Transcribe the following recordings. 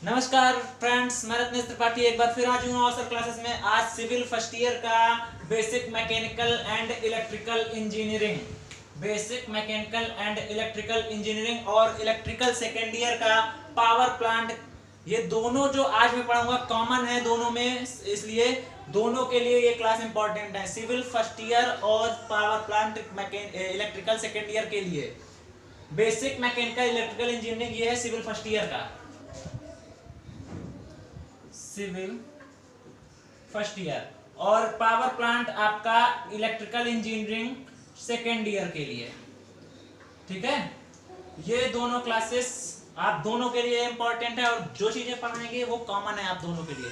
नमस्कार फ्रेंड्स, मैं रत्नेश त्रिपाठी एक बार फिर आ चुका हूँ अवसर क्लासेस में। आज सिविल फर्स्ट ईयर का basic mechanical and electrical engineering और इलेक्ट्रिकल सेकेंड ईयर का पावर प्लांट, ये दोनों जो आज मैं पढ़ाऊंगा कॉमन है दोनों में, इसलिए दोनों के लिए ये क्लास इंपॉर्टेंट है। सिविल फर्स्ट ईयर और power plant electrical second year के लिए बेसिक मैकेनिकल इलेक्ट्रिकल इंजीनियरिंग ये है सिविल फर्स्ट ईयर का, सिविल फर्स्ट ईयर, और पावर प्लांट आपका इलेक्ट्रिकल इंजीनियरिंग सेकेंड ईयर के लिए। ठीक है, ये दोनों क्लासेस आप दोनों के लिए इंपॉर्टेंट है और जो चीजें पढ़ाएंगे वो कॉमन है आप दोनों के लिए।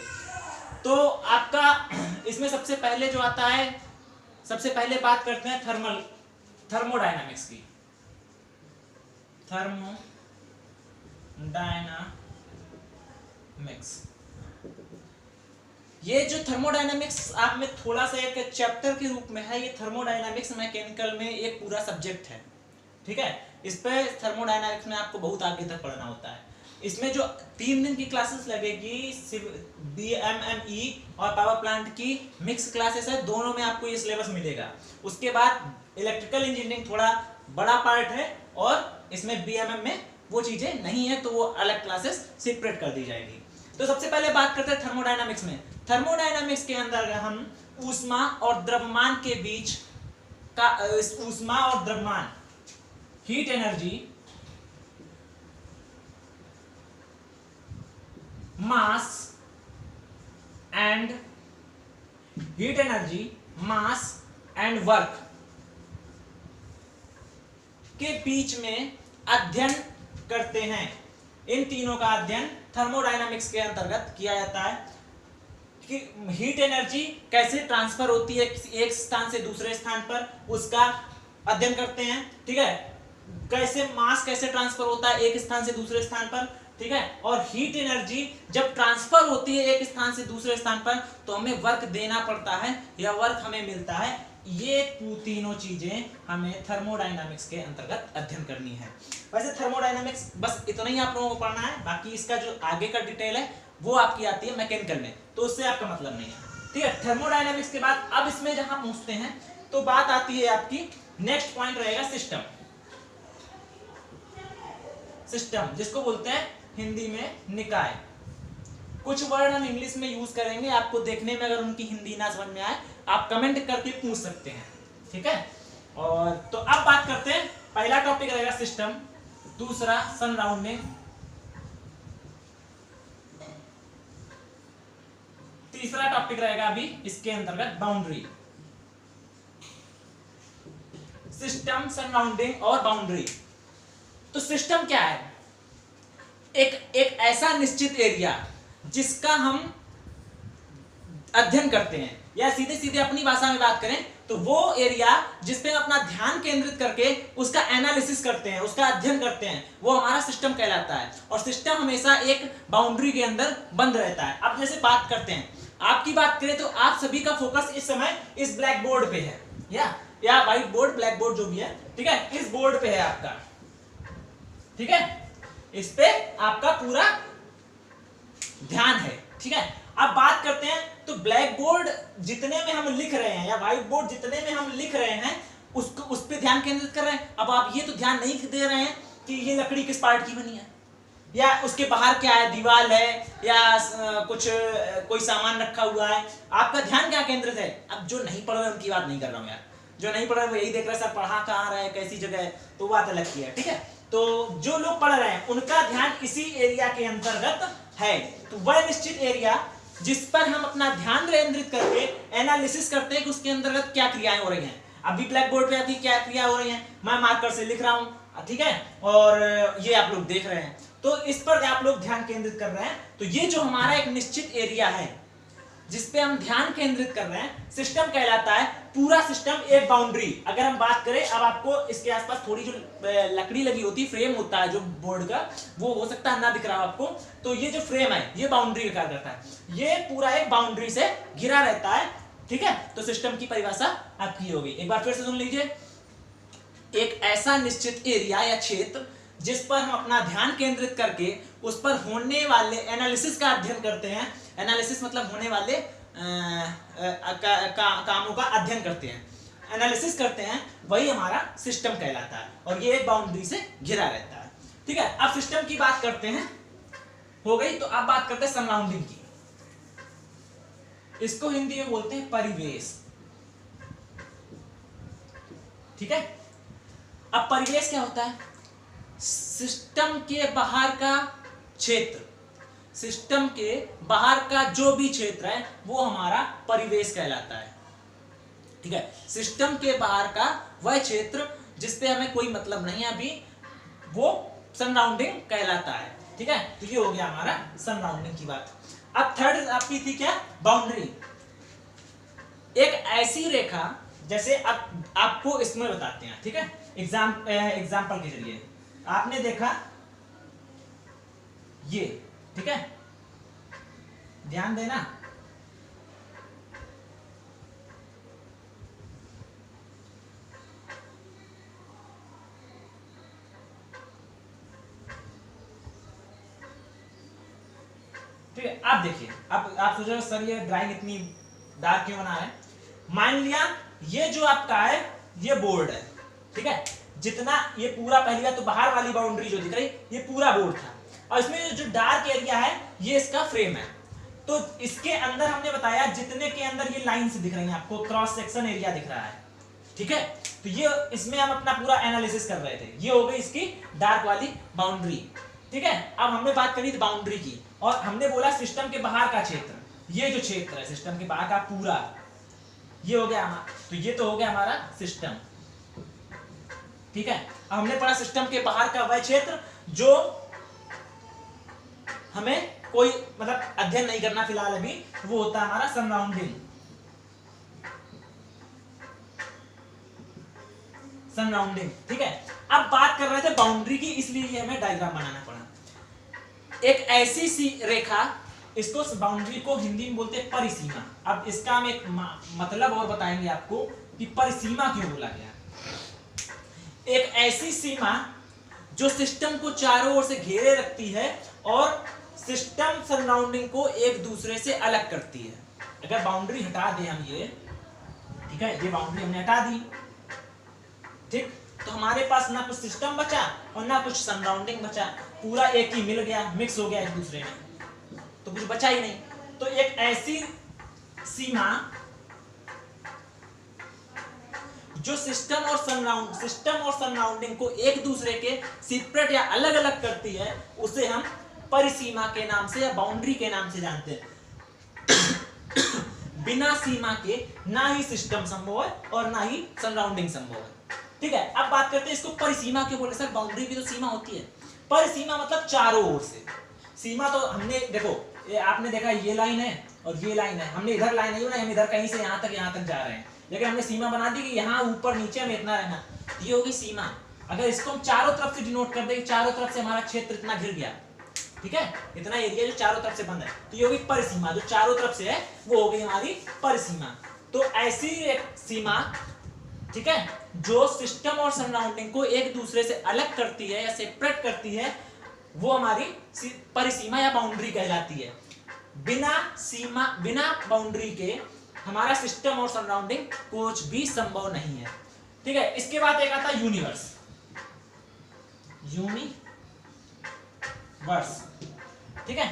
तो आपका इसमें सबसे पहले जो आता है, सबसे पहले बात करते हैं थर्मोडायनामिक्स की। थर्मोडायनामिक्स, ये जो थर्मोडायनामिक्स आप में थोड़ा सा एक चैप्टर के रूप में है, ये थर्मोडायनामिक्स मैकेनिकल में एक पूरा सब्जेक्ट है। ठीक है, इस पे थर्मोडायनामिक्स में आपको बहुत आगे तक पढ़ना होता है। इसमें जो 3 दिन की क्लासेस लगेगी, BMME और पावर प्लांट की मिक्स क्लासेस है, दोनों में आपको ये सिलेबस मिलेगा। उसके बाद इलेक्ट्रिकल इंजीनियरिंग थोड़ा बड़ा पार्ट है और इसमें BMM में वो चीजें नहीं है, तो वो अलग क्लासेस सेपरेट कर दी जाएगी। तो सबसे पहले बात करते हैं थर्मोडायनामिक्स में। थर्मोडायनामिक्स के अंदर हम ऊष्मा और द्रव्यमान के बीच का ऊष्मा और द्रव्यमान, heat energy, mass and work के बीच में अध्ययन करते हैं। इन तीनों का अध्ययन थर्मोडायनामिक्स के अंतर्गत किया जाता है कि हीट एनर्जी कैसे ट्रांसफर होती है एक स्थान से दूसरे स्थान पर, उसका अध्ययन करते हैं। ठीक है, कैसे मास कैसे ट्रांसफर होता है एक स्थान से दूसरे स्थान पर। ठीक है, और हीट एनर्जी जब ट्रांसफर होती है एक स्थान से दूसरे स्थान पर तो हमें वर्क देना पड़ता है या वर्क हमें मिलता है। ये तीनों चीजें हमें थर्मोडायनामिक्स के अंतर्गत अध्ययन करनी है। वैसे थर्मोडायनामिक्स बस इतना ही आप लोगों को पढ़ना है, बाकी इसका जो आगे का डिटेल है वो आपकी आती है मैकेनिकल में, तो उससे आपका मतलब नहीं है। ठीक है, थर्मोडायनामिक्स के बाद अब इसमें जहां पूछते हैं तो बात आती है आपकी, नेक्स्ट पॉइंट रहेगा सिस्टम, जिसको बोलते हैं हिंदी में निकाय। कुछ वर्ड हम इंग्लिश में यूज करेंगे, आपको देखने में अगर उनकी हिंदी ना समझ में आए आप कमेंट करके पूछ सकते हैं। ठीक है, और तो अब बात करते हैं, पहला टॉपिक रहेगा सिस्टम, दूसरा सराउंडिंग, तीसरा टॉपिक रहेगा अभी इसके अंतर्गत बाउंड्री। सिस्टम, सराउंडिंग और बाउंड्री। तो सिस्टम क्या है? एक ऐसा निश्चित एरिया जिसका हम अध्ययन करते हैं, या सीधे सीधे अपनी भाषा में बात करें तो वो एरिया जिस पे अपना ध्यान केंद्रित करके उसका एनालिसिस करते हैं, उसका अध्ययन करते हैं, वो हमारा सिस्टम कहलाता है। और सिस्टम हमेशा एक बाउंड्री के अंदर बंद रहता है। अब जैसे बात करते हैं, आपकी बात करें तो आप सभी का फोकस इस समय इस ब्लैक बोर्ड पे है, या व्हाइट बोर्ड, ब्लैक बोर्ड जो भी है, ठीक है, इस बोर्ड पे है आपका। ठीक है, इस पे आपका पूरा ध्यान है। ठीक है, अब बात करते हैं तो ब्लैक बोर्ड जितने में हम लिख रहे हैं या व्हाइट बोर्ड जितने में हम लिख रहे हैं उसको उस पे ध्यान केंद्रित कर रहे हैं। अब आप ये तो ध्यान नहीं दे रहे हैं कि ये लकड़ी किस पार्ट की बनी है, या उसके बाहर क्या है, दीवार है या कुछ कोई सामान रखा हुआ है। आपका ध्यान क्या केंद्रित है? अब जो नहीं पढ़ रहे उनकी बात नहीं कर रहा हूं यार, जो नहीं पढ़ रहे वो यही देख रहे हैं सर पढ़ा कहाँ रहे, कैसी जगह है, तो बात अलग की है। ठीक है, तो जो लोग पढ़ रहे हैं उनका ध्यान इसी एरिया के अंतर्गत है। तो वह निश्चित एरिया जिस पर हम अपना ध्यान केंद्रित करके एनालिसिस करते हैं कि उसके अंतर्गत क्या क्रियाएं हो रही हैं। अभी ब्लैक बोर्ड पे आपकी क्या क्रिया हो रही हैं, मैं मार्कर से लिख रहा हूं, ठीक है, और ये आप लोग देख रहे हैं, तो इस पर आप लोग ध्यान केंद्रित कर रहे हैं। तो ये जो हमारा एक निश्चित एरिया है जिस पे हम ध्यान केंद्रित कर रहे हैं, सिस्टम कहलाता है। पूरा सिस्टम एक बाउंड्री, अगर हम बात करें, अब आपको इसके आसपास थोड़ी जो लकड़ी लगी होती है, फ्रेम होता है जो बोर्ड का, वो हो सकता है ना दिख रहा हो आपको, तो ये जो फ्रेम है ये बाउंड्री का कार्य करता है। ये पूरा एक बाउंड्री से घिरा रहता है। ठीक है, तो सिस्टम की परिभाषा आपकी होगी, एक बार फिर से सुन लीजिए। एक ऐसा निश्चित एरिया या क्षेत्र जिस पर हम अपना ध्यान केंद्रित करके उस पर होने वाले एनालिसिस का अध्ययन करते हैं। एनालिसिस मतलब होने वाले कामों का अध्ययन करते हैं, एनालिसिस करते हैं, वही हमारा सिस्टम कहलाता है और ये एक बाउंड्री से घिरा रहता है। ठीक है, अब सिस्टम की बात करते हैं, हो गई। तो अब बात करते हैं सराउंडिंग की। इसको हिंदी में बोलते हैं परिवेश। ठीक है, अब परिवेश क्या होता है? सिस्टम के बाहर का क्षेत्र, सिस्टम के बाहर का जो भी क्षेत्र है वो हमारा परिवेश कहलाता है। ठीक है, सिस्टम के बाहर का वह क्षेत्र जिसपे हमें कोई मतलब नहीं है अभी, वो सराउंडिंग कहलाता है। ठीक है, तो ये हो गया हमारा सराउंडिंग की बात। अब थर्ड आपकी थी क्या? बाउंड्री। एक ऐसी रेखा, जैसे अब आपको इसमें बताते हैं। ठीक है, एग्जाम्पल के जरिए आपने देखा ये, ठीक है, ध्यान देना। ठीक है, आप देखिए, आप सोच रहे हो सर ये ड्राइंग इतनी डार्क क्यों बना है? मान लिया ये जो आपका है ये बोर्ड है। ठीक है, जितना ये पूरा पहली बात तो बाहर वाली बाउंड्री जो दिख रही ये पूरा बोर्ड था, और इसमें जो डार्क एरिया है ये इसका फ्रेम है। तो इसके अंदर हमने बताया जितने के अंदर ये लाइंस दिख रही हैं आपको, क्रॉस सेक्शन एरिया दिख रहा है। ठीक है, तो ये इसमें हम अपना पूरा एनालिसिस कर रहे थे। ये हो गई इसकी डार्क वाली बाउंड्री। ठीक है, अब हमने बात करी थी बाउंड्री की, और हमने बोला सिस्टम के बाहर का क्षेत्र, ये जो क्षेत्र है सिस्टम के बाहर का पूरा, ये हो गया हमारा। तो ये तो हो गया हमारा सिस्टम। ठीक है, अब हमने पढ़ा सिस्टम के बाहर का वह क्षेत्र जो हमें कोई मतलब अध्ययन नहीं करना फिलहाल अभी, वो होता है हमारा सराउंडिंग। सराउंडिंग। ठीक है, अब बात कर रहे थे बाउंड्री की, इसलिए हमें डायग्राम बनाना पड़ा। एक ऐसी सी रेखा, इसको बाउंड्री को हिंदी में बोलते हैं परिसीमा। अब इसका हम एक मतलब और बताएंगे आपको कि परिसीमा क्यों बोला गया। एक ऐसी सीमा जो सिस्टम को चारों ओर से घेरे रखती है और सिस्टम सराउंडिंग को एक दूसरे से अलग करती है। अगर बाउंड्री हटा दें हम ये, ठीक है, ये बाउंड्री हमने हटा दी, ठीक, तो हमारे पास ना कुछ सिस्टम बचा और ना कुछ सराउंडिंग बचा, पूरा एक ही मिल गया, मिक्स हो गया एक दूसरे में, तो कुछ बचा ही नहीं। तो एक ऐसी सीमा जो सिस्टम और सराउंडिंग को एक दूसरे के सेपरेट या अलग अलग करती है, उसे हम परिसीमा के नाम से या बाउंड्री के नाम से जानते हैं। बिना सीमा के ना ही सिस्टम संभव है और ना ही सराउंडिंग संभव है। ठीक है, अब बात करते हैं इसको परिसीमा क्यों बोले? सर बाउंड्री भी तो सीमा होती है। परिसीमा मतलब चारों ओर से। सीमा तो हमने देखो, आपने देखा ये लाइन है और ये लाइन है, हमने इधर लाइन नहीं बनाई, हम इधर कहीं से यहाँ तक जा रहे हैं, लेकिन हमने सीमा बना दी कि यहाँ ऊपर नीचे में इतना रहना, ये होगी सीमा। अगर इसको हम चारों तरफ से डिनोट कर दें, चारों तरफ से हमारा क्षेत्र इतना घिर गया, ठीक है, इतना एरिया जो चारों तरफ से बंद है, तो ये होगी परिसीमा। जो चारों तरफ से है वो हो गई हमारी परिसीमा। तो ऐसी एक सीमा, ठीक है, जो सिस्टम और सराउंडिंग को एक दूसरे से अलग करती है या सेपरेट करती है, वो हमारी परिसीमा या बाउंड्री कहलाती है। बिना बाउंड्री के हमारा सिस्टम और सराउंडिंग कुछ भी संभव नहीं है। ठीक है, इसके बाद एक आता है यूनिवर्स। ठीक है,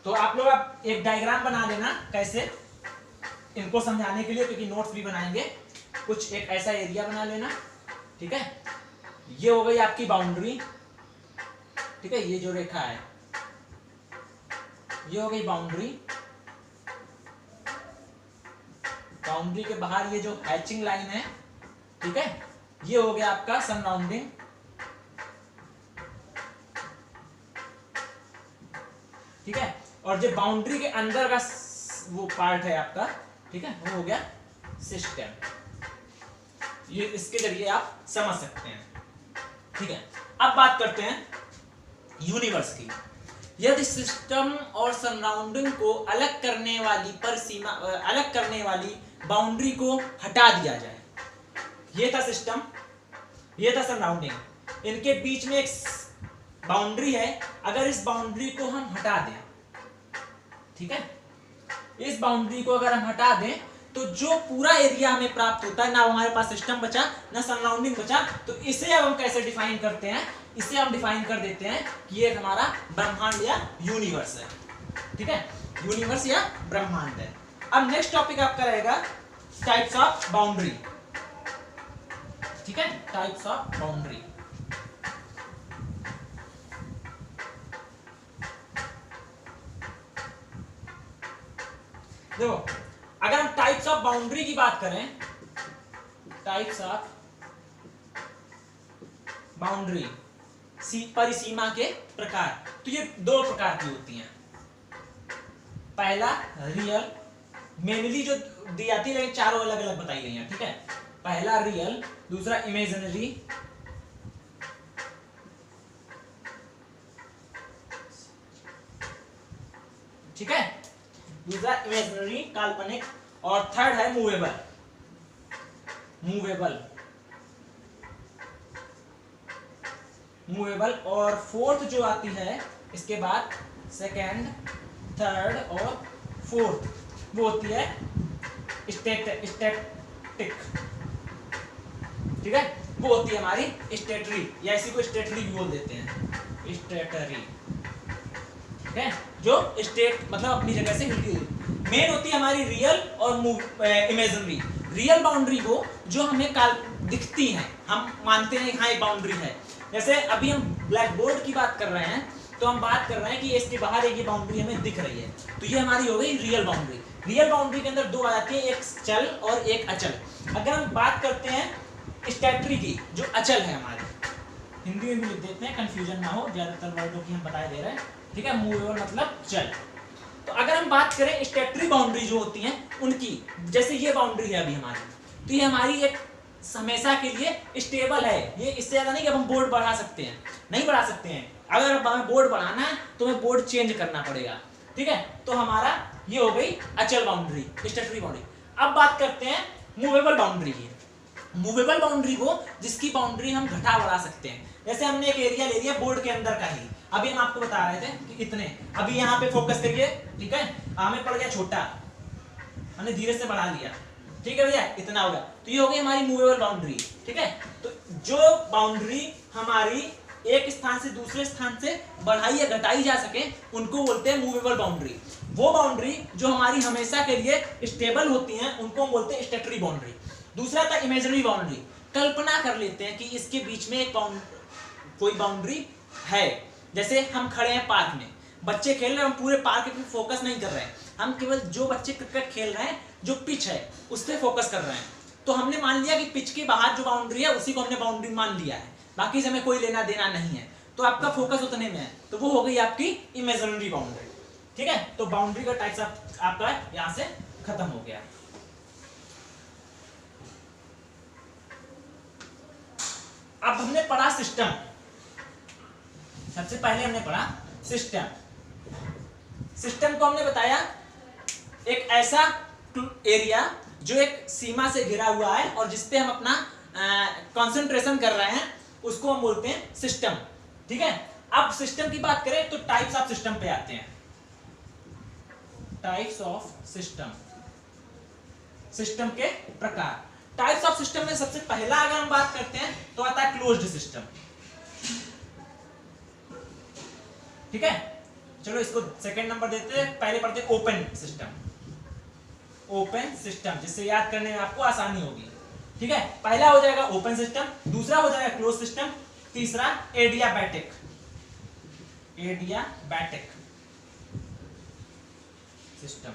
तो आप लोग अब एक डायग्राम बना लेना कैसे, इनको समझाने के लिए, क्योंकि नोट्स भी बनाएंगे। कुछ एक ऐसा एरिया बना लेना। ठीक है, ये हो गई आपकी बाउंड्री। ठीक है, ये जो रेखा है ये हो गई बाउंड्री। बाउंड्री के बाहर ये जो हैचिंग लाइन है, ठीक है, ये हो गया आपका सराउंडिंग। ठीक है, और जो बाउंड्री के अंदर का वो पार्ट है आपका, ठीक है, वो हो गया सिस्टम। ये इसके जरिए आप समझ सकते हैं। ठीक है, अब बात करते हैं यूनिवर्स की। यदि सिस्टम और सराउंडिंग को अलग करने वाली परिसीमा, अलग करने वाली बाउंड्री को हटा दिया जाए, ये था सिस्टम, ये था सराउंडिंग, इनके बीच में एक बाउंड्री है, अगर इस बाउंड्री को हम हटा दें, ठीक है, इस बाउंड्री को अगर हम हटा दें तो जो पूरा एरिया हमें प्राप्त होता है, ना हमारे पास सिस्टम बचा ना सराउंडिंग बचा, तो इसे अब हम कैसे डिफाइन करते हैं, इसे हम डिफाइन कर देते हैं कि ये हमारा ब्रह्मांड या यूनिवर्स है, ठीक है, यूनिवर्स या ब्रह्मांड है। अब नेक्स्ट टॉपिक आपका रहेगा टाइप्स ऑफ बाउंड्री, ठीक है, टाइप्स ऑफ बाउंड्री। देखो, अगर हम टाइप्स ऑफ बाउंड्री की बात करें, टाइप्स ऑफ बाउंड्री, परिसीमा के प्रकार, तो ये दो प्रकार की होती हैं। पहला रियल, मेनली जो दी जाती है चारों अलग अलग बताई गई हैं, ठीक है, पहला रियल, दूसरा इमेजिनरी, ठीक है, दूसरा इमेजिनरी काल्पनिक, और थर्ड है मूवेबल, मूवेबल, मूवेबल, और फोर्थ जो आती है इसके बाद सेकेंड, थर्ड और फोर्थ, वो होती है स्टैटिक, ठीक है, वो होती है हमारी स्टेटरी, या इसी को स्टेटरी भी बोल देते हैं, स्टेटरी, ठीक है, जो स्टेट मतलब अपनी जगह से हिलती हुई। मेन होती है हमारी रियल और इमेजिनरी। रियल बाउंड्री वो जो हमें दिखती है, हम मानते हैं हाँ एक बाउंड्री है, जैसे अभी हम ब्लैक बोर्ड की बात कर रहे हैं, तो हम बात कर रहे हैं कि इसके बाहर एक ये बाउंड्री हमें दिख रही है, तो ये हमारी हो गई रियल बाउंड्री। रियल बाउंड्री के अंदर दो आ जाती है, एक चल और एक अचल। अगर हम बात करते हैं स्टैटरी की, जो अचल है हमारी, हिंदी में भी लिख देते हैं कंफ्यूजन ना हो, ज्यादातर वर्डों की हम बताए दे रहे हैं, ठीक है, मूवेबल मतलब चल। तो अगर हम बात करें स्टैटरी बाउंड्री जो होती हैं उनकी, जैसे ये बाउंड्री है अभी हमारी, तो ये हमारी एक हमेशा के लिए स्टेबल है, ये इससे ज्यादा नहीं कि अब हम बोर्ड बढ़ा सकते हैं, नहीं बढ़ा सकते हैं, अगर हमें बोर्ड बढ़ाना है तो हमें बोर्ड चेंज करना पड़ेगा, ठीक है, तो हमारा ये हो गई अचल बाउंड्री, स्टैटरी बाउंड्री। अब बात करते हैं मूवेबल बाउंड्री की। मूवेबल बाउंड्री वो जिसकी बाउंड्री हम घटा बढ़ा सकते हैं, जैसे हमने एक एरिया ले लिया बोर्ड के अंदर का ही, अभी हम आपको बता रहे थे कि इतने, अभी यहाँ पे फोकस करिए, ठीक है, हमें पड़ गया छोटा, हमने धीरे से बढ़ा लिया, ठीक है भैया, इतना होगा, तो ये हो गई हमारी मूवेबल बाउंड्री, ठीक है। तो जो बाउंड्री हमारी एक स्थान से दूसरे स्थान से बढ़ाई या घटाई जा सके उनको बोलते हैं मूवेबल बाउंड्री। वो बाउंड्री जो हमारी हमेशा के लिए स्टेबल होती हैं उनको हम बोलते हैं स्टैटरी बाउंड्री। दूसरा था इमेजिनरी बाउंड्री, कल्पना कर लेते हैं कि इसके बीच में एक कोई बाउंड्री है, जैसे हम खड़े हैं पार्क में, बच्चे खेल रहे हैं, हम पूरे पार्क पे फोकस नहीं कर रहे हैं, हम केवल जो बच्चे क्रिकेट खेल रहे हैं जो पिच है उस पर फोकस कर रहे हैं, तो हमने मान लिया कि पिच के बाहर जो बाउंड्री है उसी को हमने बाउंड्री मान लिया है, बाकी से हमें कोई लेना देना नहीं है, तो आपका फोकस उतने में है, तो वो हो गई आपकी इमेजिनरी बाउंड्री, ठीक है। तो बाउंड्री का टाइप्स आपका यहां से खत्म हो गया। अब हमने पढ़ा सिस्टम, सबसे पहले हमने पढ़ा सिस्टम। सिस्टम को हमने बताया एक ऐसा एरिया जो एक सीमा से घिरा हुआ है और जिसपे हम अपना कंसंट्रेशन कर रहे हैं उसको हम बोलते हैं सिस्टम, ठीक है। अब सिस्टम की बात करें तो टाइप्स ऑफ सिस्टम पे आते हैं। टाइप्स ऑफ सिस्टम, सिस्टम के प्रकार। टाइप्स ऑफ सिस्टम में सबसे पहला अगर हम बात करते हैं तो आता है क्लोज्ड सिस्टम, ठीक है। चलो इसको सेकंड नंबर देते हैं, पहले पढ़ते हैं ओपन सिस्टम। ओपन सिस्टम जिससे याद करने में आपको आसानी होगी, ठीक है। पहला हो जाएगा ओपन सिस्टम, दूसरा हो जाएगा क्लोज सिस्टम, तीसरा एडियाबैटिक, एडियाबैटिक सिस्टम,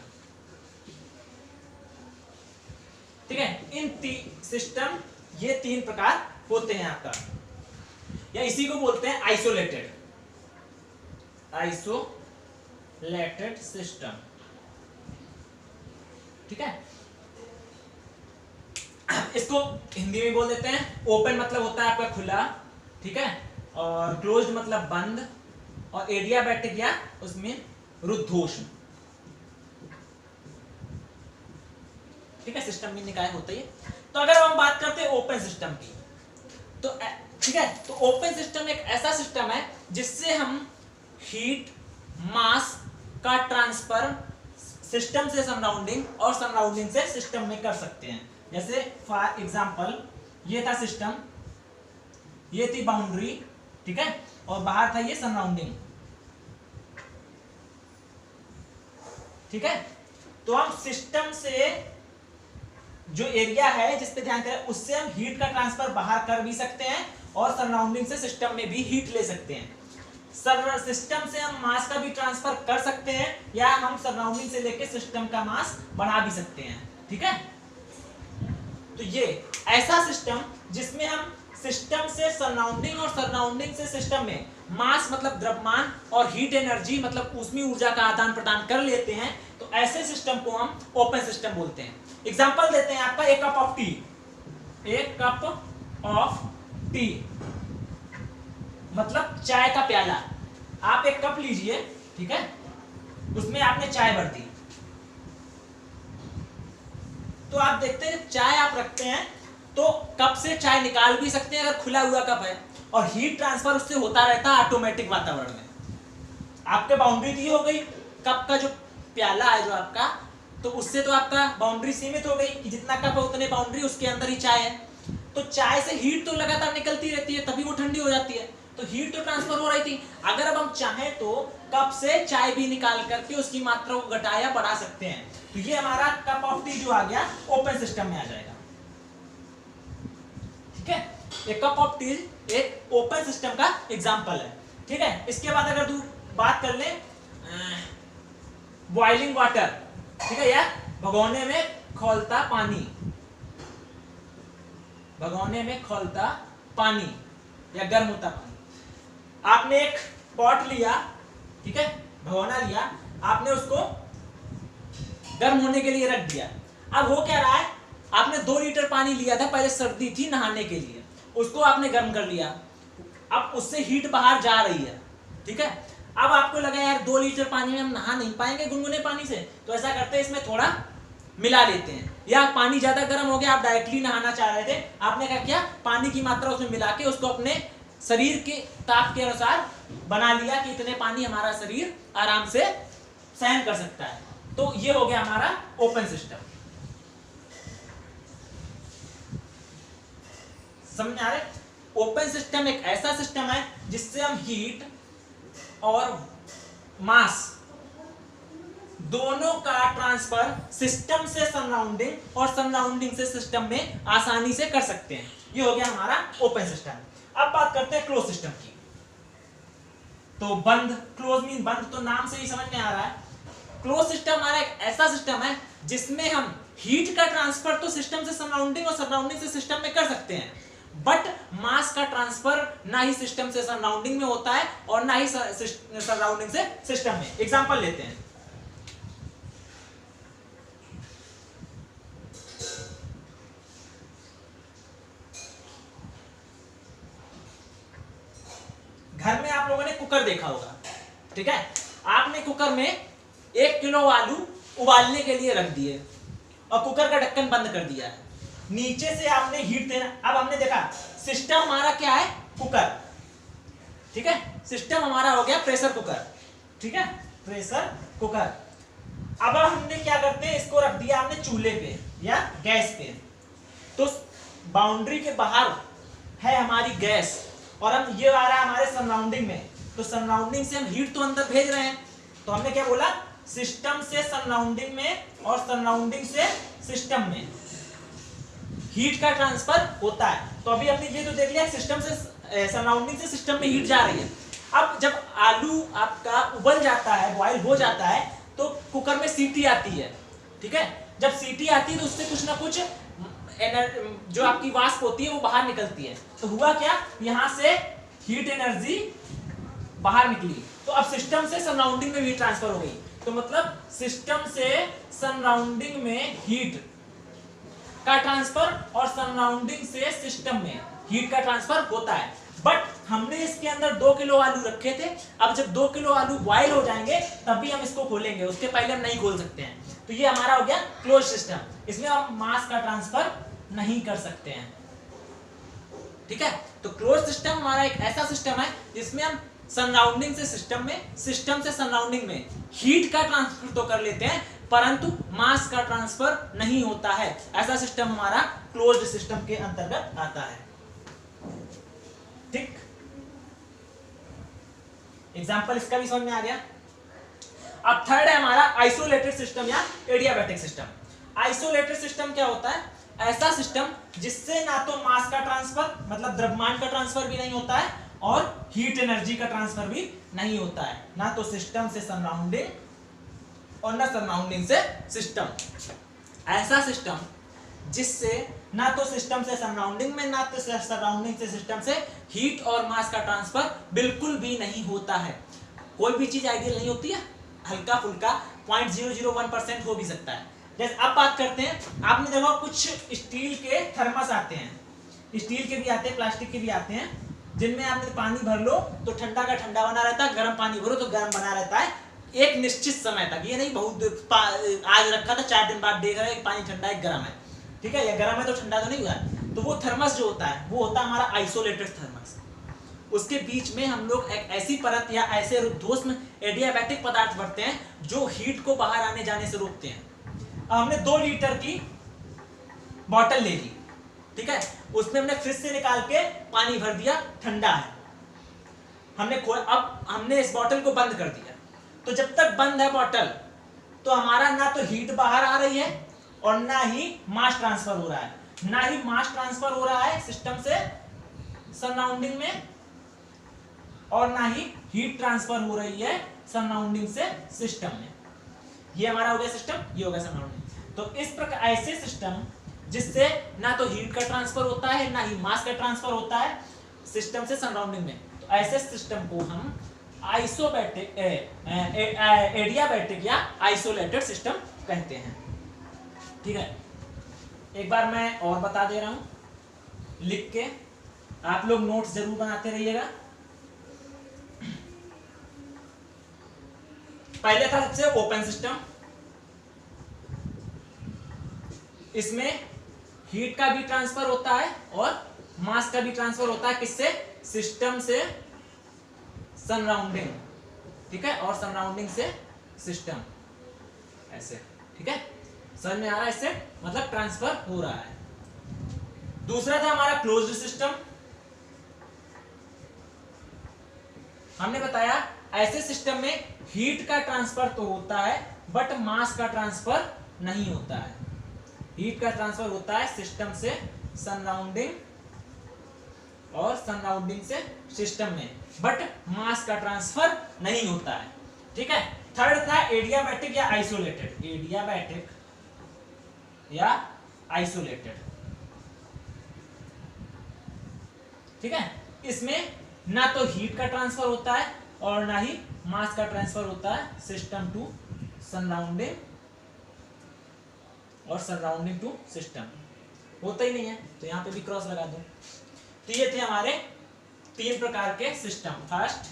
ठीक है। इन सिस्टम ये तीन प्रकार होते हैं आपका, या इसी को बोलते हैं आइसोलेटेड, आइसोलेटेड सिस्टम, ठीक है। इसको हिंदी में बोल देते हैं, ओपन मतलब होता है आपका खुला, ठीक है, और क्लोज्ड मतलब बंद, और एडियाबैटिक या उसमें रुद्धोष्म, ठीक है। सिस्टम में निकाय होता है। तो अगर हम बात करते हैं ओपन सिस्टम की, तो ठीक है। तो ओपन सिस्टम एक ऐसा सिस्टम है जिससे हम हीट मास का ट्रांसफर सिस्टम से सराउंडिंग और सराउंडिंग से सिस्टम में कर सकते हैं। जैसे फॉर एग्जांपल ये था सिस्टम, ये थी बाउंड्री, ठीक है, और बाहर था ये सराउंडिंग, ठीक है। तो हम सिस्टम से जो एरिया है जिस पे ध्यान करें उससे हम हीट का ट्रांसफर बाहर कर भी सकते हैं और सराउंडिंग से सिस्टम में भी हीट ले सकते हैं। सिस्टम से हम मास का भी ट्रांसफर कर सकते हैं या हम सराउंडिंग से लेके सिस्टम का मास बढ़ा भी सकते हैं, ठीक है। तो ये ऐसा सिस्टम जिसमें हम सिस्टम से सराउंडिंग और सराउंडिंग से सिस्टम में मास मतलब द्रव्यमान और हीट एनर्जी मतलब ऊष्मीय ऊर्जा का आदान प्रदान कर लेते हैं, तो ऐसे सिस्टम को हम ओपन सिस्टम बोलते हैं। एग्जांपल देते हैं आपका, एक कप ऑफ टी, एक कप ऑफ टी मतलब चाय का प्याला। आप एक कप लीजिए, ठीक है, उसमें आपने चाय भर दी, तो आप देखते हैं चाय आप रखते हैं तो कप से चाय निकाल भी सकते हैं अगर खुला हुआ कप है, और हीट ट्रांसफर उससे होता रहता है ऑटोमेटिक वातावरण में। आपके बाउंड्री दी हो गई, कप का जो प्याला है जो आपका, तो उससे तो आपका बाउंड्री सीमित हो गई कि जितना कप है उतने बाउंड्री, उसके अंदर ही चाय है। तो चाय से हीट तो लगातार निकलती रहती है, तभी वो ठंडी हो जाती है, तो हीट तो ट्रांसफर हो रही थी। अगर अब हम चाहें तो कप से चाय भी निकाल करके उसकी मात्रा को घटा या बढ़ा सकते हैं। तो ये हमारा कप ऑफ टी जो आ गया ओपन सिस्टम में आ जाएगा, ठीक है। एक कप ऑफ टी एक ओपन सिस्टम का एग्जांपल है, ठीक है। इसके बाद अगर बात कर ले बॉइलिंग वाटर, ठीक है, या भगोने में खौलता पानी, भगोने में खौलता पानी या गर्म होता पानी। आपने एक पॉट लिया, ठीक है, भगोना लिया, आपने उसको गर्म होने के लिए रख दिया। अब हो क्या रहा है, आपने 2 लीटर पानी लिया था, पहले सर्दी थी नहाने के लिए, उसको आपने गर्म कर लिया, अब उससे हीट बाहर जा रही है, ठीक है। अब आपको लगा यार 2 लीटर पानी में हम नहा नहीं पाएंगे गुनगुने पानी से, तो ऐसा करते हैं इसमें थोड़ा मिला लेते हैं, या पानी ज्यादा गर्म हो गया, आप डायरेक्टली नहाना चाह रहे थे, आपने क्या किया, पानी की मात्रा उसमें मिला के उसको अपने शरीर के ताप के अनुसार बना लिया कि इतने पानी हमारा शरीर आराम से सहन कर सकता है। तो ये हो गया हमारा ओपन सिस्टम। समझ आ रहे? ओपन सिस्टम एक ऐसा सिस्टम है जिससे हम हीट और मास दोनों का ट्रांसफर सिस्टम से सराउंडिंग और सराउंडिंग से सिस्टम में आसानी से कर सकते हैं। ये हो गया हमारा ओपन सिस्टम। अब बात करते हैं क्लोज सिस्टम की। तो बंद, क्लोज मीन बंद, तो नाम से ही समझ में आ रहा है। क्लोज सिस्टम हमारा एक ऐसा सिस्टम है जिसमें हम हीट का ट्रांसफर तो सिस्टम से सराउंडिंग और सराउंडिंग से सिस्टम में कर सकते हैं, बट मास का ट्रांसफर ना ही सिस्टम से सराउंडिंग में होता है और ना ही सराउंडिंग से सिस्टम में। एग्जांपल लेते हैं, घर में आप लोगों ने कुकर देखा होगा, ठीक है। आपने कुकर में 1 किलो आलू उबालने के लिए रख दिए और कुकर का ढक्कन बंद कर दिया है, नीचे से आपने हीट देना। अब हमने देखा सिस्टम हमारा क्या है, कुकर, ठीक है, सिस्टम हमारा हो गया प्रेशर कुकर, ठीक है, प्रेशर कुकर। अब हमने क्या करते हैं, इसको रख दिया हमने चूल्हे पे या गैस पे, तो बाउंड्री के बाहर है हमारी गैस और हम ये आ रहा है हमारे सराउंडिंग में, तो सराउंडिंग से हम हीट तो अंदर भेज रहे हैं। तो हमने क्या बोला, सिस्टम से सराउंडिंग में और सराउंडिंग से सिस्टम में हीट का ट्रांसफर होता है। तो अभी हमने ये तो देख लिया, सिस्टम से सराउंडिंग से सिस्टम में हीट जा रही है। अब जब आलू आपका उबल जाता है, बॉयल हो जाता है, तो कुकर में सीटी आती है, ठीक है। जब सीटी आती है तो उससे कुछ ना कुछ जो आपकी वाष्प होती है वो बाहर निकलती है। तो हुआ क्या, यहां से हीट एनर्जी बाहर निकली, तो अब सिस्टम से सराउंडिंग में भी ट्रांसफर हो गई। तो मतलब सिस्टम से सराउंडिंग में हीट का ट्रांसफर और सराउंडिंग से सिस्टम में हीट का ट्रांसफर होता है। बट हमने इसके अंदर 2 किलो आलू रखे थे, अब जब 2 किलो आलू बॉयल हो जाएंगे तभी हम इसको खोलेंगे, उसके पहले हम नहीं खोल सकते हैं। तो ये हमारा हो गया क्लोज सिस्टम, इसमें हम मास का ट्रांसफर नहीं कर सकते हैं। ठीक है। तो क्लोज सिस्टम हमारा एक ऐसा सिस्टम है जिसमें हम सराउंडिंग से सिस्टम में, सिस्टम से सराउंडिंग में हीट का ट्रांसफर तो कर लेते हैं परंतु मास का ट्रांसफर नहीं होता है। ऐसा सिस्टम हमारा क्लोज्ड सिस्टम के अंतर्गत आता है। ठीक, एग्जांपल इसका भी समझ में आ गया। अब थर्ड है हमारा आइसोलेटेड सिस्टम या एडियाबैटिक सिस्टम। आइसोलेटेड सिस्टम क्या होता है? ऐसा सिस्टम जिससे ना तो मास का ट्रांसफर मतलब द्रव्यमान का ट्रांसफर भी नहीं होता है और हीट एनर्जी का ट्रांसफर भी नहीं होता है, ना तो सिस्टम से सराउंडिंग और ना सराउंडिंग से सिस्टम। ऐसा सिस्टम जिससे ना तो सिस्टम से सराउंडिंग में ना तो सराउंडिंग से सिस्टम से हीट और मास का ट्रांसफर बिल्कुल भी नहीं होता है। कोई भी चीज आइडियल नहीं होती है, हल्का फुल्का 0.001% हो भी सकता है। जैसे अब बात करते हैं, आपने देखा कुछ स्टील के थर्मस आते हैं, स्टील के भी आते हैं, प्लास्टिक के भी आते हैं, जिनमें आपने पानी भर लो तो ठंडा का ठंडा बना रहता है, गर्म पानी भरो तो गर्म बना रहता है एक निश्चित समय तक। ये नहीं बहुत आज रखा था 4 दिन बाद देख रहे हैं पानी ठंडा है गर्म है, ठीक है, या गर्म है तो ठंडा तो नहीं हुआ। तो वो थर्मस जो होता है वो होता है हमारा आइसोलेटेड थर्मस। उसके बीच में हम लोग एक ऐसी परत या ऐसे रुद्धोष्म एडियाबैटिक पदार्थ भरते हैं जो हीट को बाहर आने जाने से रोकते हैं। अब हमने 2 लीटर की बॉटल ले ली, ठीक है, उसमें हमने फ्रिज से निकाल के पानी भर दिया, ठंडा है, अब हमने इस बॉटल को बंद कर दिया। तो जब तक बंद है बॉटल तो हमारा ना तो हीट बाहर आ रही है और ना ही मास ट्रांसफर हो रहा है, ना ही मास ट्रांसफर हो रहा है सिस्टम से सराउंडिंग में और ना ही हीट ट्रांसफर हो रही है सराउंडिंग से सिस्टम में। ये हमारा हो गया सिस्टम, ये हो गया सराउंडिंग। तो इस प्रकार ऐसे सिस्टम जिससे ना तो हीट का ट्रांसफर होता है ना ही मास का ट्रांसफर होता है सिस्टम से सराउंडिंग में, तो ऐसे सिस्टम को हम आइसोबैटिक एडियाबैटिक या आइसोलेटेड सिस्टम कहते हैं। ठीक है, एक बार मैं और बता दे रहा हूं लिख के, आप लोग नोट्स जरूर बनाते रहिएगा। पहले था सबसे ओपन सिस्टम, इसमें हीट का भी ट्रांसफर होता है और मास का भी ट्रांसफर होता है, किससे? सिस्टम से सराउंडिंग, ठीक है, और सराउंडिंग से सिस्टम, ऐसे, ठीक है, समझ में आ रहा है? इससे मतलब ट्रांसफर हो रहा है। दूसरा था हमारा क्लोज्ड सिस्टम। हमने बताया ऐसे सिस्टम में हीट का ट्रांसफर तो होता है बट मास का ट्रांसफर नहीं होता है। हीट का ट्रांसफर होता है सिस्टम से सराउंडिंग और सराउंडिंग से सिस्टम में, बट मास का ट्रांसफर नहीं होता है। ठीक है, थर्ड था एडियाबैटिक या आइसोलेटेड। एडियाबैटिक या आइसोलेटेड, ठीक है, इसमें ना तो हीट का ट्रांसफर होता है और ना ही मास का ट्रांसफर होता है सिस्टम टू सराउंडिंग और सराउंडिंग टू सिस्टम, होता ही नहीं है, तो यहां पे भी क्रॉस लगा दो। तो ये थे हमारे 3 प्रकार के system, first,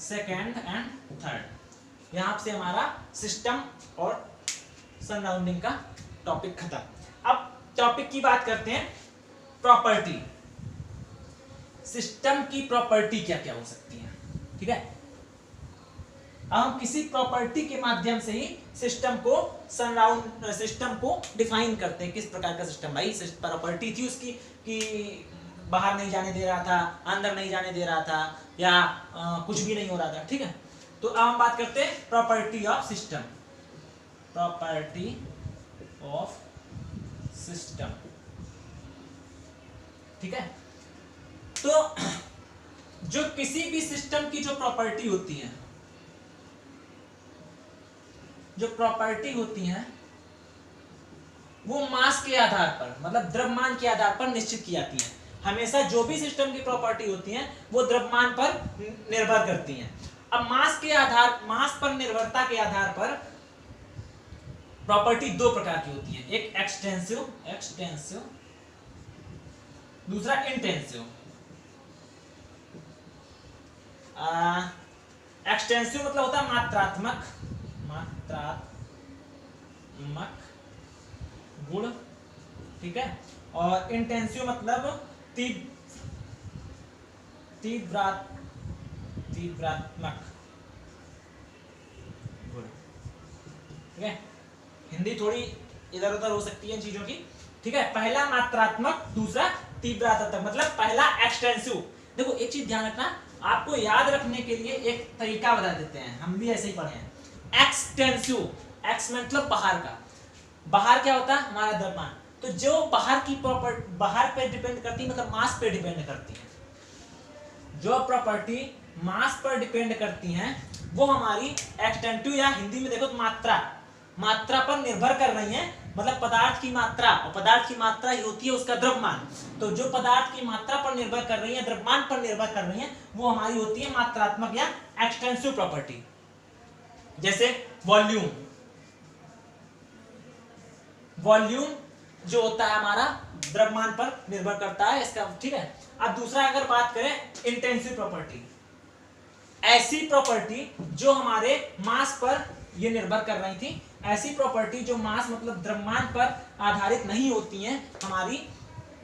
second and third. यहां से हमारा सिस्टम और सराउंडिंग का टॉपिक खत्म। अब टॉपिक की बात करते हैं, प्रॉपर्टी। सिस्टम की प्रॉपर्टी क्या क्या हो सकती है, ठीक है। हम किसी प्रॉपर्टी के माध्यम से ही सिस्टम को डिफाइन करते हैं, किस प्रकार का सिस्टम। भाई प्रॉपर्टी थी उसकी कि बाहर नहीं जाने दे रहा था, अंदर नहीं जाने दे रहा था, या कुछ भी नहीं हो रहा था, ठीक है। तो अब हम बात करते हैं property of system. Property of system, ठीक है। तो जो किसी भी सिस्टम की जो प्रॉपर्टी होती है, जो प्रॉपर्टी होती है वो मास के आधार पर, मतलब द्रव्यमान के आधार पर निश्चित की जाती है। हमेशा जो भी सिस्टम की प्रॉपर्टी होती है वो द्रव्यमान पर निर्भर करती हैं। अब मास पर निर्भरता के आधार पर प्रॉपर्टी 2 प्रकार की होती है, एक एक्सटेंसिव, दूसरा इंटेंसिव। एक्सटेंसिव मतलब होता है मात्रात्मक गुण, ठीक है, और इंटेंसिव मतलब तीव्रात्मक, ठीक है। हिंदी थोड़ी इधर उधर हो सकती है इन चीजों की, ठीक है। पहला मात्रात्मक, दूसरा तीव्रात्मक, मतलब पहला एक्सटेंसिव। देखो एक चीज ध्यान रखना, आपको याद रखने के लिए एक तरीका बता देते हैं, हम भी ऐसे ही पढ़े हैं। एक्सटेंसिव, एक्स मतलब बाहर का, बाहर क्या होता है हमारा द्रव्यमान, तो जो बाहर की प्रॉपर्टी बाहर पे डिपेंड करती है, मतलब मास पे डिपेंड करती है, जो प्रॉपर्टी मास पर डिपेंड करती हैं वो हमारी एक्सटेंसिव, या हिंदी में देखो तो मात्रा पर निर्भर कर रही है, मतलब पदार्थ की मात्रा, और पदार्थ की मात्रा ही होती है उसका द्रव्यमान। तो जो पदार्थ की मात्रा पर निर्भर कर रही है, द्रव्यमान पर निर्भर कर रही है, वो हमारी होती है मात्रात्मक या एक्सटेंसिव प्रॉपर्टी। जैसे वॉल्यूम, वॉल्यूम जो होता है हमारा द्रव्यमान पर निर्भर करता है इसका, ठीक है। अब दूसरा अगर बात करें इंटेंसिव प्रॉपर्टी, ऐसी प्रॉपर्टी जो हमारे मास पर ये निर्भर कर रही थी, ऐसी प्रॉपर्टी जो मास मतलब द्रव्यमान पर आधारित नहीं होती हैं, हमारी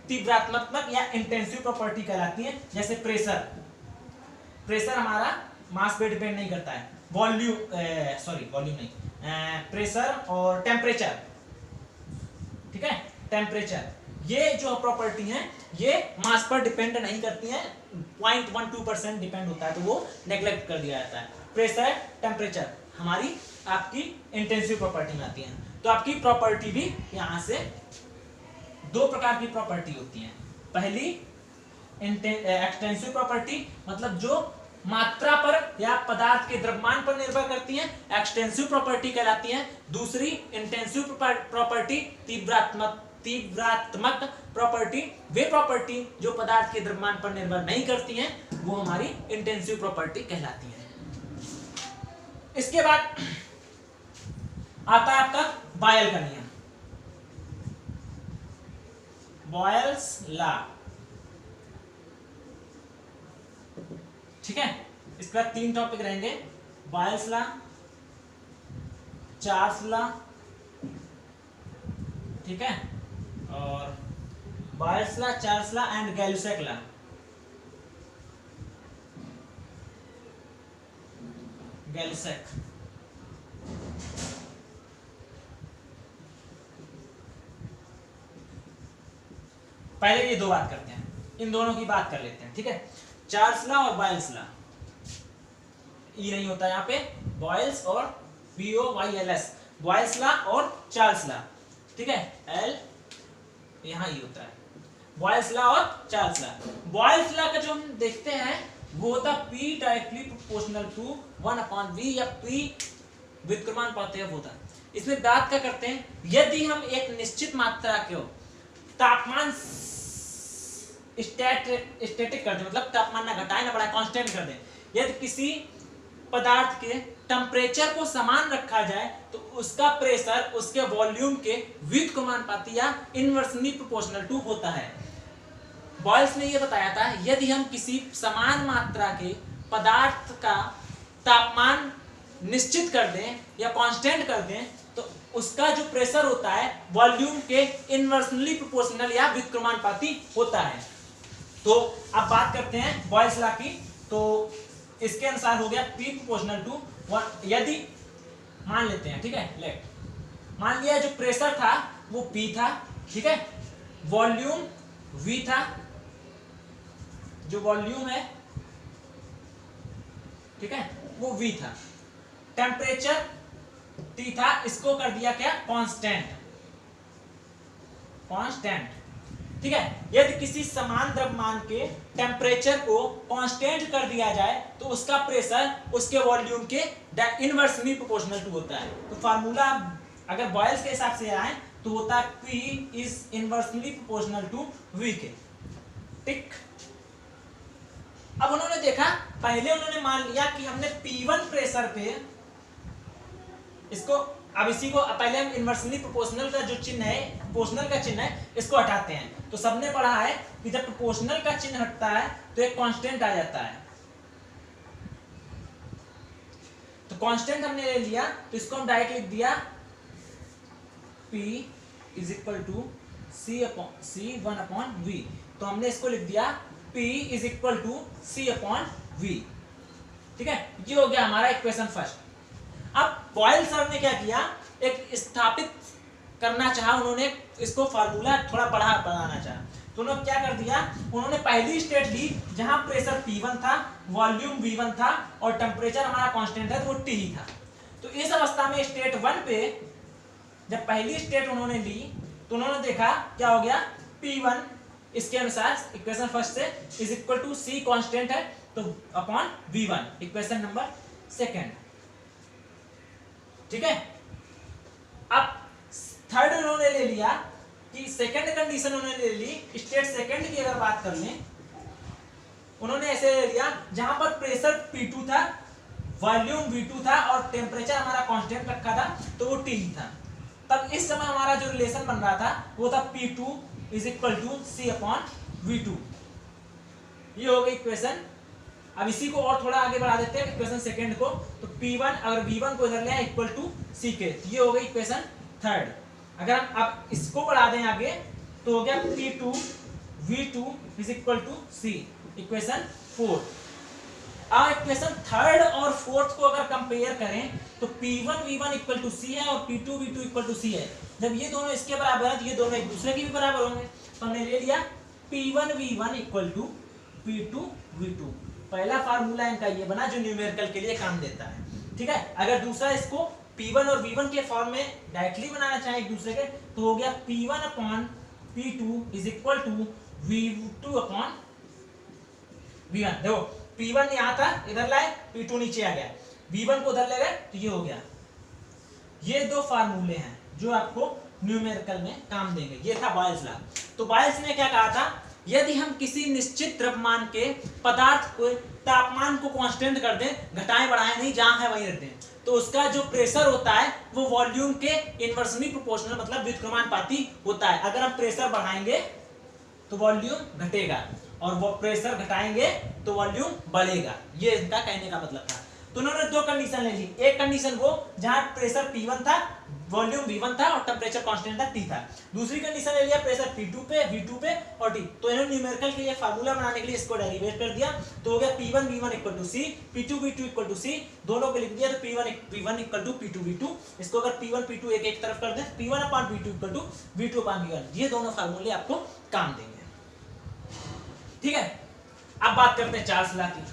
तीव्रात्मक या इंटेंसिव प्रॉपर्टी कहलाती है। जैसे प्रेशर, प्रेशर हमारा मास पे डिपेंड नहीं करता है, वॉल्यूम वॉल्यूम नहीं, प्रेशर और टेम्परेचर, ठीक है, टेम्परेचर, ये जो प्रॉपर्टी हैं ये मास पर डिपेंड नहीं करती हैं, 0.12% डिपेंड होता है, तो वो नेग्लेक्ट कर दिया जाता है। प्रेशर, टेम्परेचर हमारी आपकी इंटेंसिव प्रॉपर्टी में आती है। तो आपकी प्रॉपर्टी भी यहां से दो प्रकार की प्रॉपर्टी होती है। पहली एक्सटेंसिव प्रॉपर्टी, मतलब जो मात्रा पर या पदार्थ के द्रव्यमान पर निर्भर करती हैं, एक्सटेंसिव प्रॉपर्टी कहलाती है। दूसरी इंटेंसिव प्रॉपर्टी, तीव्रात्मक प्रॉपर्टी, वे प्रॉपर्टी जो पदार्थ के द्रव्यमान पर निर्भर नहीं करती हैं, वो हमारी इंटेंसिव प्रॉपर्टी कहलाती है। इसके बाद आता है आपका बॉयल का नियम, बॉयल्स लॉ, ठीक है। इसके बाद तीन टॉपिक रहेंगे, बॉयल्स लॉ, चार्ल्स लॉ, ठीक है, और Boyle's law, Charles law and Gay Lussac law. Gay Lussac, पहले ये दो बात करते हैं, इन दोनों की बात कर लेते हैं, ठीक है। चार्ल्स लॉ और बॉयल्स लॉ, ई नहीं होता यहाँ पे, बॉयल्स और BOYLS, बॉयल्स लॉ और चार्ल्स लॉ, ठीक है, L यहाँ ई होता है, बॉयल्स लॉ और चार्ल्स लॉ। बॉयल्स लॉ का जो हम देखते हैं वो होता है P directly proportional to 1/V, या P व्युत्क्रमानुपाती होता है। इसमें बात क्या करते हैं, यदि हम एक निश्चित मात्रा को तापमान स्टैटिक कर दें, मतलब तापमान ना घटाए ना बढ़ाए, कांस्टेंट कर दें, यदि किसी पदार्थ के टेम्परेचर को समान रखा जाए तो उसका प्रेशर उसके वॉल्यूम के व्युत्क्रमानुपाती या इनवर्सली प्रोपोर्शनल टू होता है। बॉयल्स ने यह बताया था, यदि हम किसी समान मात्रा के पदार्थ का तापमान निश्चित कर दें या कांस्टेंट कर दें तो उसका जो प्रेशर होता है वॉल्यूम के इनवर्सली प्रोपोर्शनल या व्युत्क्रमानुपाती होता है। तो अब बात करते हैं बॉयल्स लॉ की। तो इसके अनुसार हो गया P प्रोपोर्शनल टू 1, यदि मान लेते हैं, ठीक है, लेट मान लिया जो प्रेशर था वो P था, ठीक है, वॉल्यूम V था, जो वॉल्यूम है, ठीक है, वो V था, टेम्परेचर T था, इसको कर दिया क्या, कांस्टेंट, ठीक है। यदि किसी समान द्रव्यमान के टेम्परेचर को कांस्टेंट कर दिया जाए तो उसका प्रेशर उसके वॉल्यूम के इनवर्सली प्रोपोर्शनल टू होता है। तो फार्मूला अगर बॉयल्स के हिसाब से आए तो होता है P is inversely proportional to V के, ठीक। अब उन्होंने देखा, पहले उन्होंने मान लिया कि हमने P1 प्रेशर पे इसको, अब इसी को पहले हम इनवर्सली प्रोपोर्शनल का जो चिन्ह है, प्रोपोर्शनल का चिन्ह है, इसको हटाते हैं। तो सबने पढ़ा है कि जब प्रोपोर्शनल का चिन्ह हटता है तो एक कांस्टेंट आ जाता है। तो कांस्टेंट हमने ले लिया, तो इसको हम डायरेक्ट लिख दिया P is equal to C 1/V। तो हमने इसको लिख दिया P is equal to C upon V। ठीक है, ये हो गया हमारा इक्वेशन फर्स्ट। अब बॉयल सर ने क्या किया, एक स्थापित करना चाहा, उन्होंने इसको फार्मूला थोड़ा बढ़ाना चाहा, तो उन्होंने क्या कर दिया, उन्होंने पहली स्टेट ली जहां प्रेशर P1 था, वॉल्यूम V1 था और टेम्परेचर हमारा कांस्टेंट है तो वो T ही था। तो इस अवस्था में स्टेट 1 पे जब पहली स्टेट उन्होंने ली तो उन्होंने देखा क्या हो गया, P1 इसके अनुसार इक्वेशन फर्स्ट से is equal to C constant है तो upon V1, equation number second. ठीक है, अब थर्ड उन्होंने ले लिया कि सेकंड कंडीशन उन्होंने ले ली, स्टेट सेकंड की अगर बात कर लें, उन्होंने ऐसे ले लिया जहां पर प्रेशर P2 था, वॉल्यूम V2 था और टेम्परेचर हमारा कांस्टेंट रखा था तो वो T था। तब इस समय हमारा जो रिलेशन बन रहा था वो था P2 is equal to C upon V2। ये हो गई इक्वेशन। अब इसी को और थोड़ा आगे बढ़ा देते हैं इक्वेशन सेकंड को, तो P1 अगर V1 को इधर ले आए इक्वल टू C के, ये हो गई इक्वेशन थर्ड। अगर हम अब इसको बढ़ा दें आगे तो हो गया P2 V2 is equal to C, equation fourth. अब इक्वेशन थर्ड और फोर्थ को अगर कंपेयर करें तो P1 V1 equal to C है और P2 V2 equal to C है। जब ये दोनों इसके बराबर है तो ये दोनों एक दूसरे के भी बराबर होंगे, तो हमने ले लिया P1 V1 equal to P2 V2। पहला फार्मूला इनका ये बना जो न्यूमेरिकल के लिए काम देता है। ठीक है, अगर दूसरा इसको P1 और V1 के फॉर्म में डायरेक्टली बनाना चाहे एक दूसरे के तो हो गया P1 upon P2 is equal to V2 upon V1। देखो P1 यहाँ था, इधर लाए, P2 नीचे आ गया, V1 को उधर ले गए तो ये हो गया। ये दो फार्मूले हैं जो आपको न्यूमेरिकल में काम देंगे। ये था बॉयल्स लॉ। तो बॉयल्स ने क्या कहा था, यदि हम किसी निश्चित द्रव्यमान के पदार्थ को तापमान को कांस्टेंट कर दें, घटाएं बढ़ाएं नहीं, जहां है वहीं रख दें, तो उसका जो प्रेशर होता है वो वॉल्यूम के इनवर्सली प्रोपोर्शनल मतलब व्युत्क्रमानुपाती होता है। अगर हम प्रेशर बढ़ाएंगे तो वॉल्यूम घटेगा और वो प्रेशर घटाएंगे तो वॉल्यूम बढ़ेगा। ये इनका कहने का मतलब था। तो उन्होंने दो कंडीशन ले ली, एक कंडीशन वो जहां प्रेशर P1 था, वॉल्यूम V1 था और टेम्परेचर कांस्टेंट था T था। दूसरी कंडीशन ले लिया प्रेशर P2 पे, V2 पे और T। तो इन्होंने न्यूमेरिकल के लिए फार्मूला बनाने के लिए इसको डेरिवेट कर दिया, तो हो गया P1 V1 equal to C, P2 V2 equal to C, दोनों को लिख दिया तो P1 V1 equal to P2 V2। इसको अगर P1 P2 एक एक तरफ कर दें, P1 upon P2 equal to V2 upon V1। ये दोनों फार्मूले आपको काम देंगे। ठीक है, अब बात करते हैं चार्ल्स लॉ की।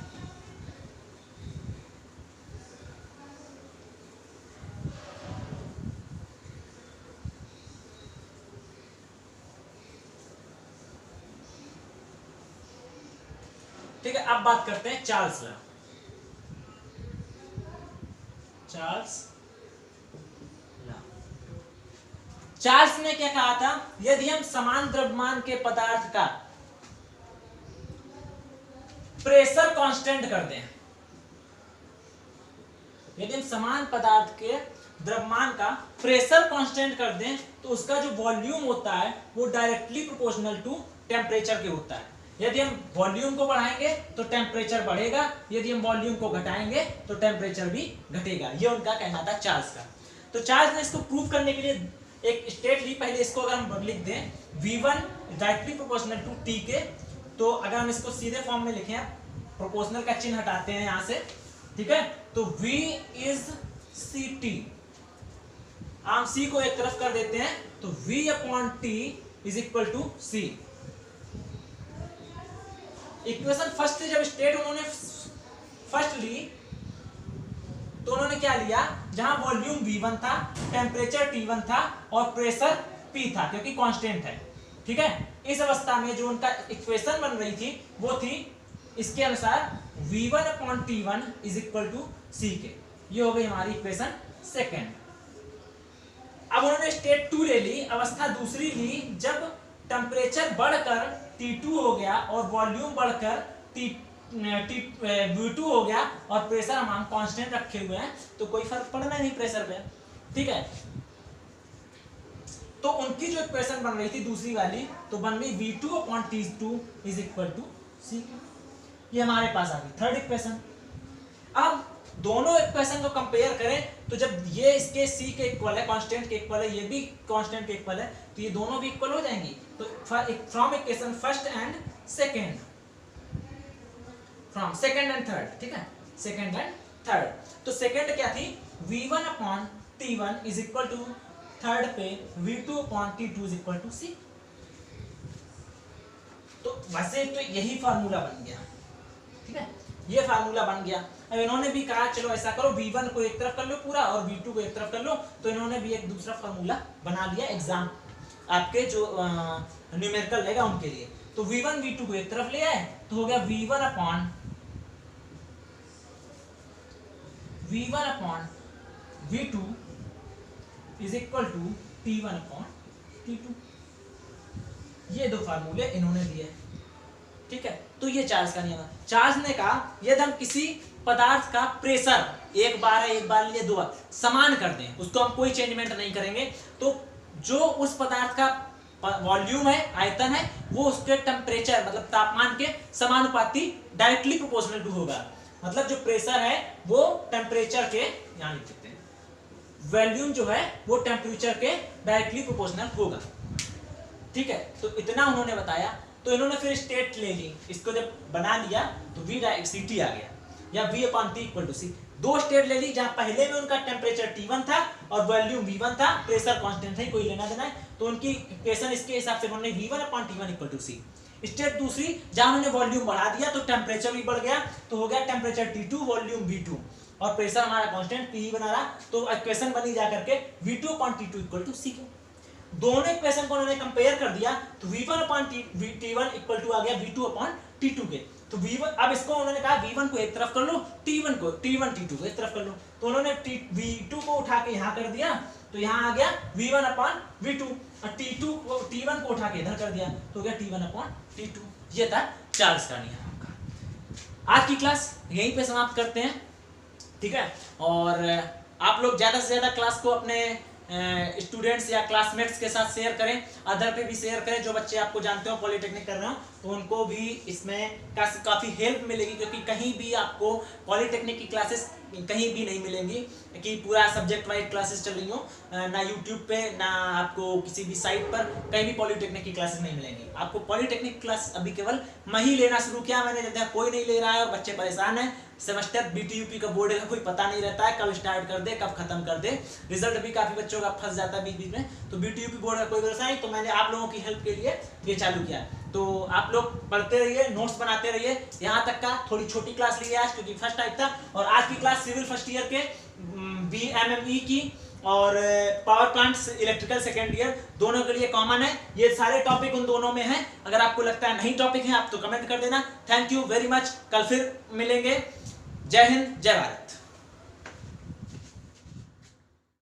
ठीक है, अब बात करते हैं Charles law. Charles law, Charles ने क्या कहा था, यदि हम समान द्रव्यमान के पदार्थ का प्रेशर कांस्टेंट कर दें, यदि हम समान पदार्थ के द्रव्यमान का प्रेशर कांस्टेंट कर दें तो उसका जो वॉल्यूम होता है वो डायरेक्टली प्रोपोर्शनल टू टेम्परेचर के होता है। यदि हम वॉल्यूम को बढ़ाएंगे तो टेम्परेचर बढ़ेगा, यदि हम वॉल्यूम को घटाएंगे तो टेम्परेचर भी घटेगा। ये उनका कहना था चार्ल्स का। तो चार्ल्स ने इसको प्रूव करने के लिए एक स्टेट ली। पहले इसको अगर हम लिख दें V1 directly proportional to T के, तो अगर हम इसको सीधे फॉर्म में लिखें, प्रोपोर्शनल का चिन्ह हटाते हैं यहां से, ठीक है, तो V इज CT, हम C को एक तरफ कर देते हैं तो V upon T is equal to C। Equation first जब स्टेट उन्होंने फर्स्ट ली तो उन्होंने क्या लिया, जहां वॉल्यूम V1 था, टेम्परेचर T1 था और प्रेशर P था क्योंकि कांस्टेंट है। ठीक है, इस अवस्था में जो उनका इक्वेशन बन रही थी वो थी इसके अनुसार V1 upon T1 is equal to C के। ये हो गई हमारी इक्वेशन सेकेंड। अब उन्होंने स्टेट 2 ले ली, अवस्था दूसरी ली, जब टेम्परेचर बढ़कर T2 हो गया और वॉल्यूम बढ़कर V2 हो गया और प्रेशर हम कांस्टेंट रखे हुए हैं तो कोई फर्क पड़ना नहीं प्रेशर पे। ठीक है, तो उनकी जो इक्वेशन बन रही थी दूसरी वाली तो बन गई V2 upon T2 is equal to C। ये हमारे पास आ गई थर्ड इक्वेशन। अब दोनों इक्वेशन को कंपेयर करें तो जब ये इसके C के इक्वल है, कांस्टेंट के इक्वल है, ये भी कांस्टेंट के इक्वल है, तो ये दोनों भी इक्वल हो जाएंगी। तो from equation first and second from second and third, ठीक है, सेकंड एंड थर्ड। तो सेकंड क्या थी, v1 upon t1 is equal to third पे v2 upon t2 is equal to c। तो वैसे तो यही फार्मूला बन गया, ठीक है, ये फार्मूला बन गया। अब इन्होंने भी कहा चलो ऐसा करो, v1 को एक तरफ कर लो पूरा और v2 को एक तरफ कर लो, तो इन्होंने भी एक दूसरा फार्मूला बना लिया एग्जाम आपके जो न्यूमेरिकल रहेगा उनके लिए। तो v1 v2 को एक तरफ ले आए तो हो गया v1 upon v2 is equal to t1 upon t2। ये दो फार्मूले इन्होंने दिए, ठीक है। तो ये चार्ल्स का नियम है। चार्ल्स ने कहा यदि हम किसी पदार्थ का प्रेशर एक बार लिए 2 बार समान कर दें, उसको हम कोई चेंजमेंट नहीं करेंगे, तो जो उस पदार्थ का वॉल्यूम है, आयतन है, वो उसके टेम्परेचर मतलब तापमान के समानुपाती डायरेक्टली प्रोपोर्शनल टू होगा। मतलब जो प्रेशर है वो टेम्परेचर के, यहाँ लिख सकते हैं, वॉल्यूम जो है वो टेम्परेचर के डायरेक्टली प्रोपोर्शनल होगा, ठीक है। तो इतना उन्होंने बताया। तो इन्होंने फिर स्टेट ले ली, इसको जब बना लिया तो v सी टी आ गया, या v upon T equal to C. 2 state ले ली जहां पहले में उनका टेम्परेचर T1 था और वॉल्यूम V1 था, प्रेशर कांस्टेंट है, कोई लेना देना है, तो उनकी इक्वेशन इसके हिसाब से उन्होंने V1 upon T1 equal to C. State दूसरी जहां उन्होंने वॉल्यूम बढ़ा दिया तो टेम्परेचर भी बढ़ गया, तो हो गया टेम्परेचर T2 वॉल्यूम V2 और प्रेशर हमारा कांस्टेंट P बना रहा, तो इक्वेशन बनी जा करके V2 upon T2 equal to सी। दोनों इक्वेशन को उन्होंने कंपेयर कर दिया तो v1 upon t1 equal to आ गया v2 अपॉन t2 के। तो v1, अब इसको उन्होंने कहा v1 को एक तरफ कर लो, t1 t2 को एक तरफ कर लो, तो उन्होंने v2 को उठा के यहाँ कर दिया, तो यहाँ आ गया v1 अपॉन v2 और t1 को उठा के इधर कर दिया, तो हो गया t1 अपॉन t2। ये था चार्ल्स का नियम आपका। आज की क्लास यहीं पे समाप्त करते हैं, ठीक है। और आप लोग ज्यादा से ज्यादा क्लास को अपने स्टूडेंट्स या क्लासमेट्स के साथ शेयर करें, अदर पे भी शेयर करें, जो बच्चे आपको जानते हो पॉलिटेक्निक कर रहे हो तो उनको भी इसमें काफ़ी हेल्प मिलेगी, क्योंकि कहीं भी आपको पॉलिटेक्निक की क्लासेस कहीं भी नहीं मिलेंगी कि पूरा सब्जेक्ट वाइज क्लासेस चल रही हो, ना यूट्यूब पे ना आपको किसी भी साइट पर कहीं भी पॉलिटेक्निक की क्लासेस नहीं मिलेंगी। आपको पॉलिटेक्निक क्लास अभी केवल मैं ही लेना शुरू किया, मैंने देखा कोई नहीं ले रहा है और बच्चे परेशान हैं। सेमेस्टर बीटीयूपी का बोर्ड का कोई पता नहीं रहता है, कब स्टार्ट कर दे कब खत्म कर दे, रिजल्ट भी काफ़ी बच्चों का फंस जाता है बीच बीच में, तो बीटीयूपी बोर्ड का कोई भरोसा नहीं। तो मैंने आप लोगों की हेल्प के लिए ये चालू किया, तो आप लोग पढ़ते रहिए, नोट्स बनाते रहिए। यहाँ तक का थोड़ी छोटी क्लास ली है आज, क्योंकि फर्स्ट टाइप था, और आज की क्लास सिविल फर्स्ट ईयर के BMME की और power plants electrical second year दोनों के लिए कॉमन है। ये सारे टॉपिक उन दोनों में हैं। अगर आपको लगता है नहीं टॉपिक है आप तो कमेंट कर देना। थैंक यू वेरी मच, कल फिर मिलेंगे। जय हिंद, जय भारत।